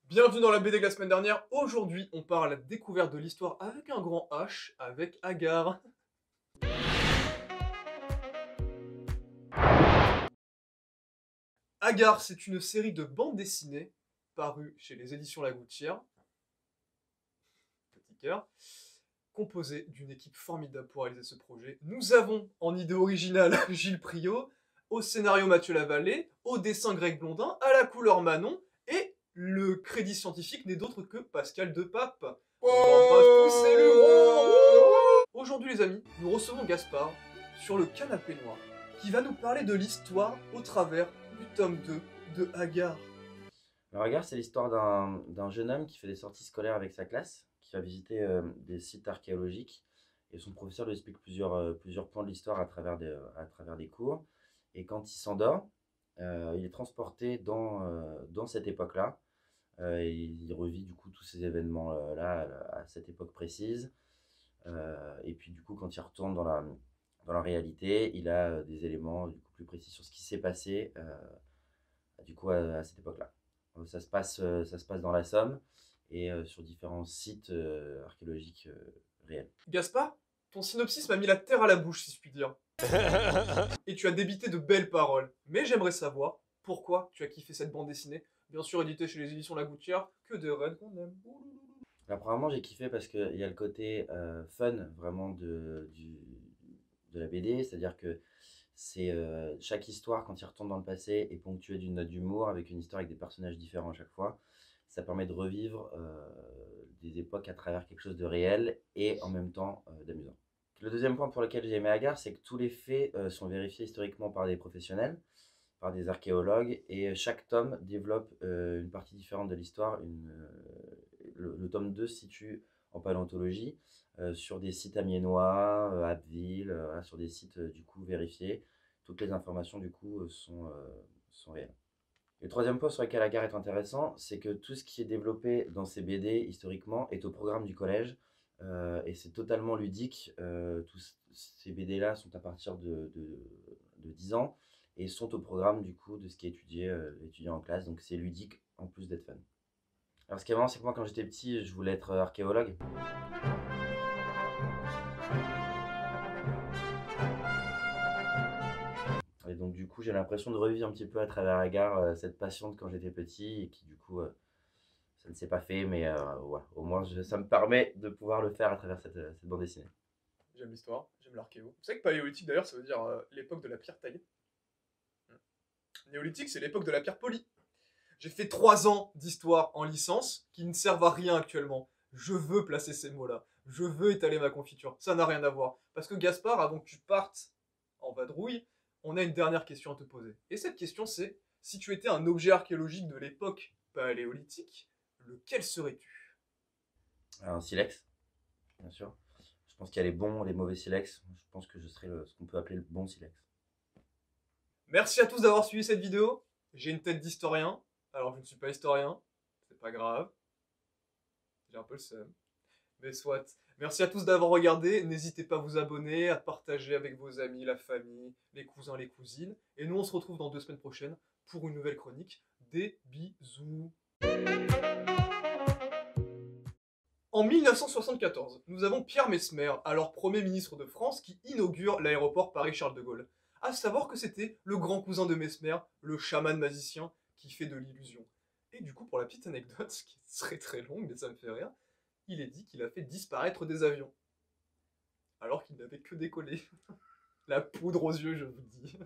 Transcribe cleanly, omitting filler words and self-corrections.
Bienvenue dans la BD de la semaine dernière. Aujourd'hui, on part à la découverte de l'histoire avec un grand H, avec Agar. Agar, c'est une série de bandes dessinées parue chez les éditions La Gouttière, petit cœur, composée d'une équipe formidable pour réaliser ce projet. Nous avons en idée originale Gilles Priot, au scénario Mathieu Lavallée, au dessin Greg Blondin, à la couleur Manon, et le crédit scientifique n'est d'autre que Pascal Depape. On embrasse tous ces lurons. Aujourd'hui les amis, nous recevons Gaspard sur le canapé noir, qui va nous parler de l'histoire au travers du tome 2 de Agar. Alors, regarde, c'est l'histoire d'un jeune homme qui fait des sorties scolaires avec sa classe, qui va visiter des sites archéologiques. Et son professeur lui explique plusieurs points de l'histoire à travers des cours. Et quand il s'endort, il est transporté dans cette époque-là. Et il revit du coup tous ces événements-là à cette époque précise. Et puis du coup, quand il retourne dans la réalité, il a des éléments du coup plus précis sur ce qui s'est passé du coup à cette époque-là. Ça se passe dans la Somme et sur différents sites archéologiques réels. Gaspard, ton synopsis m'a mis la terre à la bouche si je puis dire. Et tu as débité de belles paroles. Mais j'aimerais savoir pourquoi tu as kiffé cette bande dessinée. Bien sûr éditée chez les éditions La Gouttière, que des raids qu'on aime. Alors, premièrement, j'ai kiffé parce qu'il y a le côté fun vraiment de la BD, c'est-à-dire que chaque histoire, quand il retourne dans le passé, est ponctuée d'une note d'humour, avec une histoire avec des personnages différents à chaque fois. Ça permet de revivre des époques à travers quelque chose de réel et en même temps d'amusant. Le deuxième point pour lequel j'ai aimé Agar, c'est que tous les faits sont vérifiés historiquement par des professionnels, par des archéologues, et chaque tome développe une partie différente de l'histoire. Le tome 2 se situe en paléontologie, sur des sites amiénois, Abbeville, sur des sites du coup vérifiés. Toutes les informations du coup sont réelles. Le troisième point sur lequel Agar est intéressant, c'est que tout ce qui est développé dans ces BD historiquement est au programme du collège, et c'est totalement ludique. Tous ces BD-là sont à partir de 10 ans et sont au programme du coup de ce qui est étudié en classe, donc c'est ludique en plus d'être fun. Alors, ce qui est marrant, c'est que moi quand j'étais petit, je voulais être archéologue. Et donc du coup j'ai l'impression de revivre un petit peu à travers Agar cette passion de quand j'étais petit et qui du coup ça ne s'est pas fait, mais ouais, au moins ça me permet de pouvoir le faire à travers cette bande dessinée. J'aime l'histoire, j'aime l'archéo. Vous savez que paléolithique d'ailleurs ça veut dire l'époque de la pierre taillée. Néolithique c'est l'époque de la pierre polie. J'ai fait 3 ans d'histoire en licence qui ne servent à rien actuellement. Je veux placer ces mots-là. Je veux étaler ma confiture. Ça n'a rien à voir. Parce que Gaspard, avant que tu partes en vadrouille, on a une dernière question à te poser. Et cette question c'est, si tu étais un objet archéologique de l'époque paléolithique, lequel serais-tu? Un silex, bien sûr. Je pense qu'il y a les bons, les mauvais silex. Je pense que je serais ce qu'on peut appeler le bon silex. Merci à tous d'avoir suivi cette vidéo. J'ai une tête d'historien, alors je ne suis pas historien. C'est pas grave. J'ai un peu le seum. Mais soit. Merci à tous d'avoir regardé. N'hésitez pas à vous abonner, à partager avec vos amis, la famille, les cousins, les cousines. Et nous, on se retrouve dans 2 semaines prochaines pour une nouvelle chronique. Des bisous. En 1974, nous avons Pierre Messmer, alors Premier ministre de France, qui inaugure l'aéroport Paris-Charles de Gaulle. À savoir que c'était le grand cousin de Messmer, le chaman magicien, qui fait de l'illusion. Et du coup, pour la petite anecdote, qui serait très longue, mais ça me fait rire, il est dit qu'il a fait disparaître des avions. Alors qu'il n'avait que décollé. La poudre aux yeux, je vous dis.